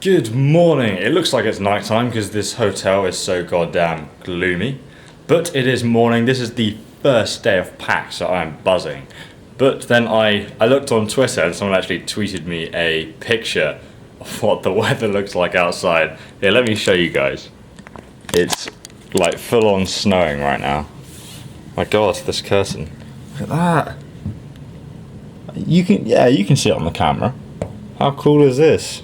Good morning. It looks like it's night time because this hotel is so goddamn gloomy. But it is morning. This is the first day of PAX, so I'm buzzing. But then I looked on Twitter and someone actually tweeted me a picture of what the weather looks like outside. Here, let me show you guys. It's like full on snowing right now. My god, this curtain. Look at that. You can see it on the camera. How cool is this?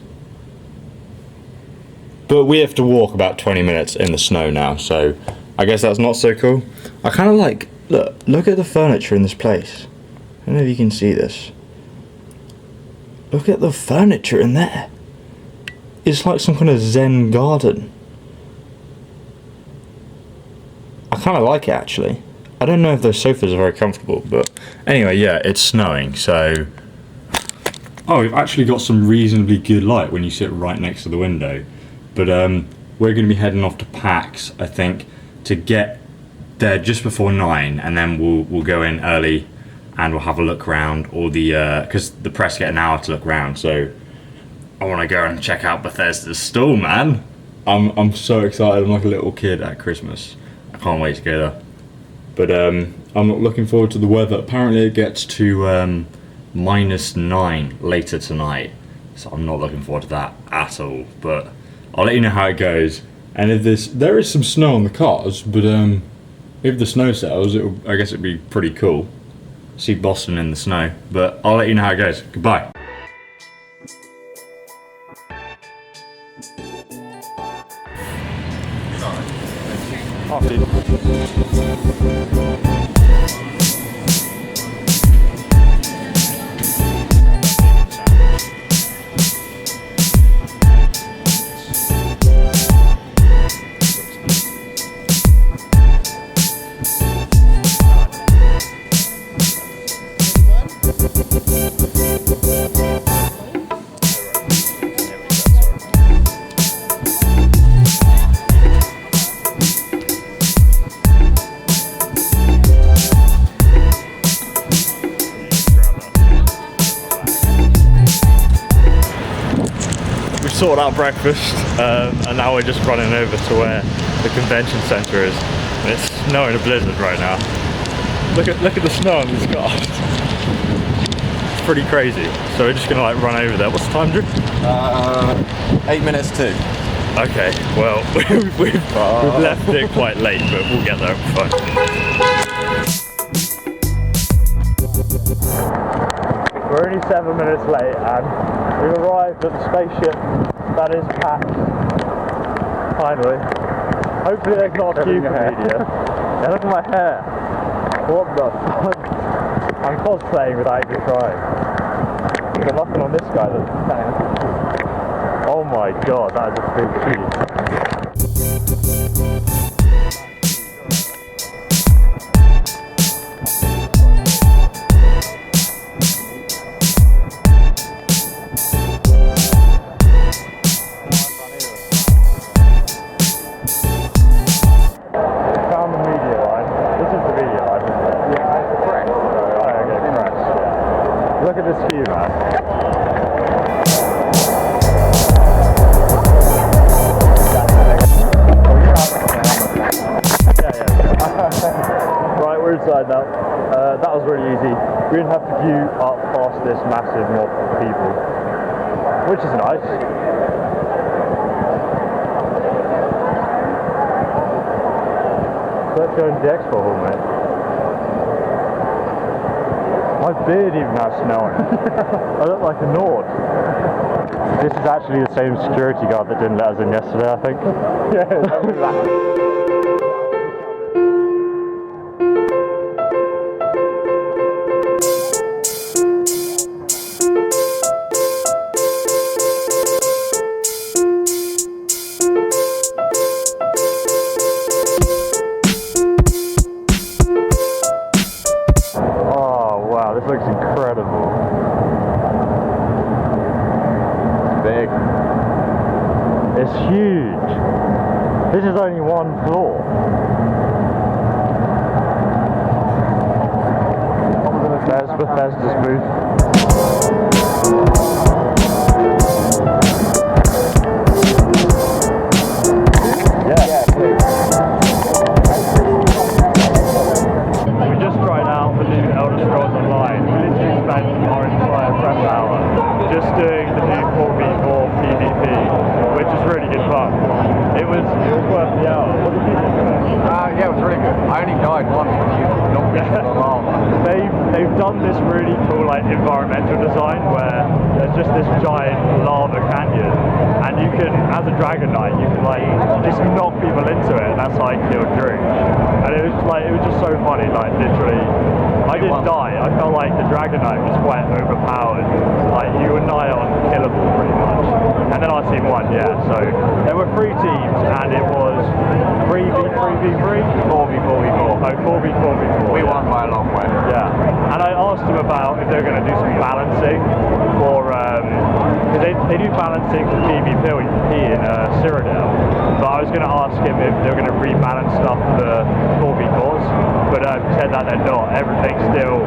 But we have to walk about 20 minutes in the snow now, so I guess that's not so cool. I kind of like, look at the furniture in this place. I don't know if you can see this. Look at the furniture in there. It's like some kind of Zen garden. I kind of like it actually. I don't know if those sofas are very comfortable, but anyway, yeah, it's snowing, so... Oh, we've actually got some reasonably good light when you sit right next to the window. But we're going to be heading off to PAX, I think, to get there just before 9, and then we'll go in early and we'll have a look around all the because the press get an hour to look around. So I want to go and check out Bethesda's stall, man. I'm so excited. I'm like a little kid at Christmas. I can't wait to go there. But I'm not looking forward to the weather. Apparently it gets to -9 later tonight, so I'm not looking forward to that at all. But I'll let you know how it goes. And if there is some snow on the cars, but if the snow settles, I guess it'd be pretty cool. See Boston in the snow. But I'll let you know how it goes. Goodbye. Sorted out breakfast, and now we're just running over to where the convention centre is. And it's snowing a blizzard right now. Look at the snow on these cars. It's pretty crazy. So we're just gonna like run over there. What's the time, Drew? 8 minutes to. Okay, well we've left it quite late, but we'll get there. Fine. We're only 7 minutes late, and we've arrived at the spaceship that is PAX. Finally. Hopefully there's not a queue for media. Yeah, look at my hair. What the fuck? I'm cosplaying without even trying. There's nothing on this guy that's saying. Oh my god, that is a big cheese. Look at this view, man. Right, we're inside now. That was really easy. We didn't have to queue up past this massive mob of people, which is nice. Let's go into the expo hall, mate. My beard even has snow on it. I look like a Nord. This is actually the same security guard that didn't let us in yesterday, I think. Yeah, this looks incredible. It's big. It's huge. This is only one floor. There's Bethesda's booth. done this really cool like environmental design where there's just this giant lava canyon, and you can, as a Dragon Knight, you can like just knock people into it, and that's how I killed Drew. And it was just so funny, like literally, I didn't die. I felt like the Dragon Knight was quite overpowered. Like you were nigh on killable pretty much. And then our team won, yeah. So there were 3 teams, and it was 3v3v3, 4v4v4. No, 4v4v4. We won by a long way. Yeah. And I asked them about if they were going to do some balancing for, because they do balancing for PvP in Cyrodiil. But I was going to ask him if they were going to rebalance stuff for 4v4s. But he said that they're not. Everything's still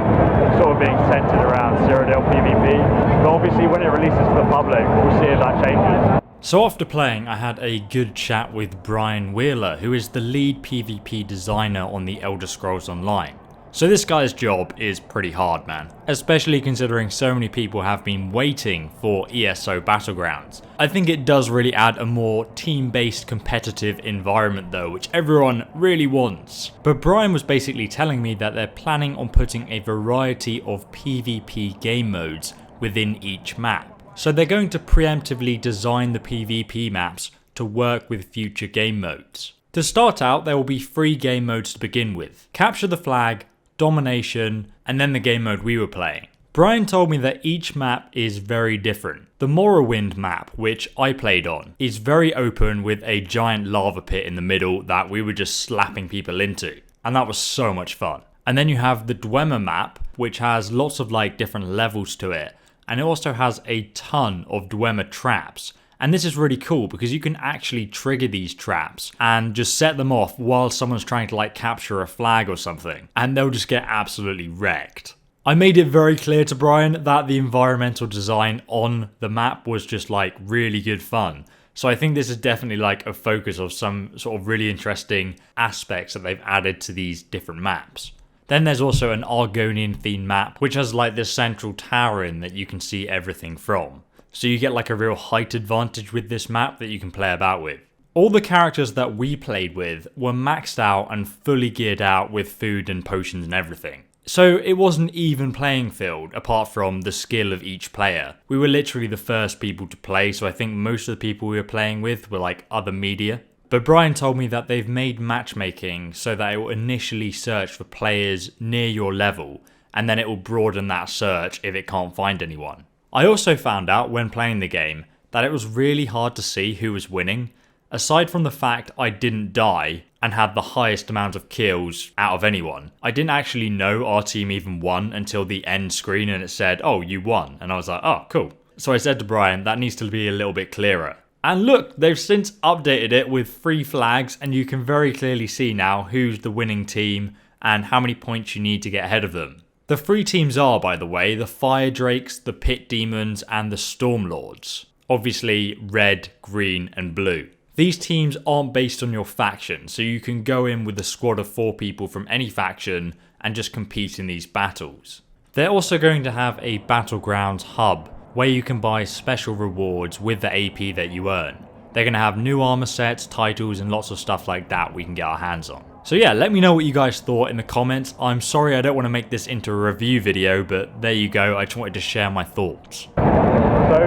sort of being centered around Cyrodiil PvP. But obviously when it releases to the public, we'll see if that changes. So after playing, I had a good chat with Brian Wheeler, who is the lead PvP designer on the Elder Scrolls Online. So this guy's job is pretty hard, man, especially considering so many people have been waiting for ESO Battlegrounds. I think it does really add a more team-based competitive environment though, which everyone really wants. But Brian was basically telling me that they're planning on putting a variety of PvP game modes within each map. So they're going to preemptively design the PvP maps to work with future game modes. To start out, there will be 3 game modes to begin with: Capture the Flag, Domination, and then the game mode we were playing. Brian told me that each map is very different. The Morrowind map, which I played on, is very open with a giant lava pit in the middle that we were just slapping people into, and that was so much fun. And then you have the Dwemer map, which has lots of like different levels to it, and it also has a ton of Dwemer traps. And this is really cool because you can actually trigger these traps and just set them off while someone's trying to like capture a flag or something, and they'll just get absolutely wrecked. I made it very clear to Brian that the environmental design on the map was just like really good fun. So I think this is definitely like a focus of some sort of really interesting aspects that they've added to these different maps. Then there's also an Argonian themed map, which has like this central tower in that you can see everything from. So you get like a real height advantage with this map that you can play about with. All the characters that we played with were maxed out and fully geared out with food and potions and everything. So it wasn't an even playing field apart from the skill of each player. We were literally the first people to play, so I think most of the people we were playing with were like other media. But Brian told me that they've made matchmaking so that it will initially search for players near your level, and then it will broaden that search if it can't find anyone. I also found out when playing the game that it was really hard to see who was winning. Aside from the fact I didn't die and had the highest amount of kills out of anyone, I didn't actually know our team even won until the end screen and it said, "Oh, you won." And I was like, "Oh, cool." So I said to Brian, that needs to be a little bit clearer. And look, they've since updated it with 3 flags, and you can very clearly see now who's the winning team and how many points you need to get ahead of them. The 3 teams are, by the way, the Fire Drakes, the Pit Demons, and the Storm Lords. Obviously red, green, and blue. These teams aren't based on your faction, so you can go in with a squad of 4 people from any faction and just compete in these battles. They're also going to have a Battlegrounds hub, where you can buy special rewards with the AP that you earn. They're going to have new armor sets, titles, and lots of stuff like that we can get our hands on. So yeah, let me know what you guys thought in the comments. I'm sorry I don't want to make this into a review video, but there you go, I just wanted to share my thoughts. So,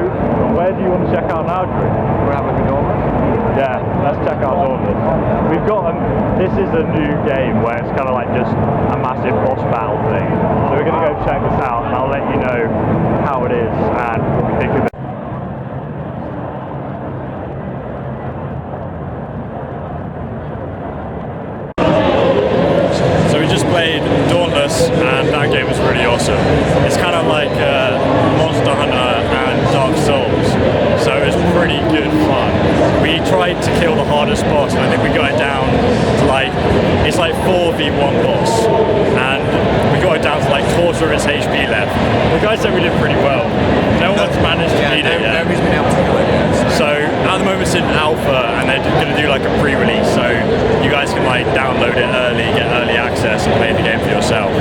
where do you want to check out now, Drew? We're having a Dauntless. Yeah, let's check out Dauntless. We've got, this is a new game where it's kind of like just a massive boss battle thing. So we're going to go check this out, and I'll let you know how it is and what we think of it. So we just played Dauntless, and that game was really awesome. It's kind of like Monster Hunter and Dark Souls, so it was pretty good fun. We tried to kill the hardest boss, and I think we got it down to like, it's like 4v1 boss, and we got it down to like quarter of its HP left. The guys said we did pretty well. No one's managed to beat it yet. Nobody's been able to kill it yet. So at the moment it's in alpha, and they're going to do like a pre-release, so you guys can like download it early, get early access, and play the game for yourself.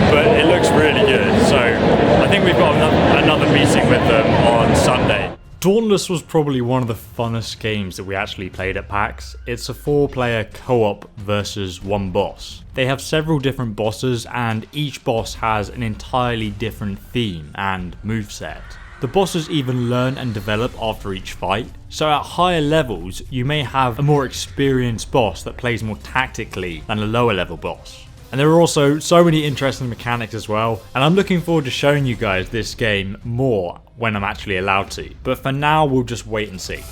But it looks really good, so I think we've got another meeting with them on Sunday. Dauntless was probably one of the funnest games that we actually played at PAX. It's a 4-player co-op versus one boss. They have several different bosses and each boss has an entirely different theme and moveset. The bosses even learn and develop after each fight, so at higher levels you may have a more experienced boss that plays more tactically than a lower level boss. And there are also so many interesting mechanics as well, and I'm looking forward to showing you guys this game more when I'm actually allowed to. But for now, we'll just wait and see.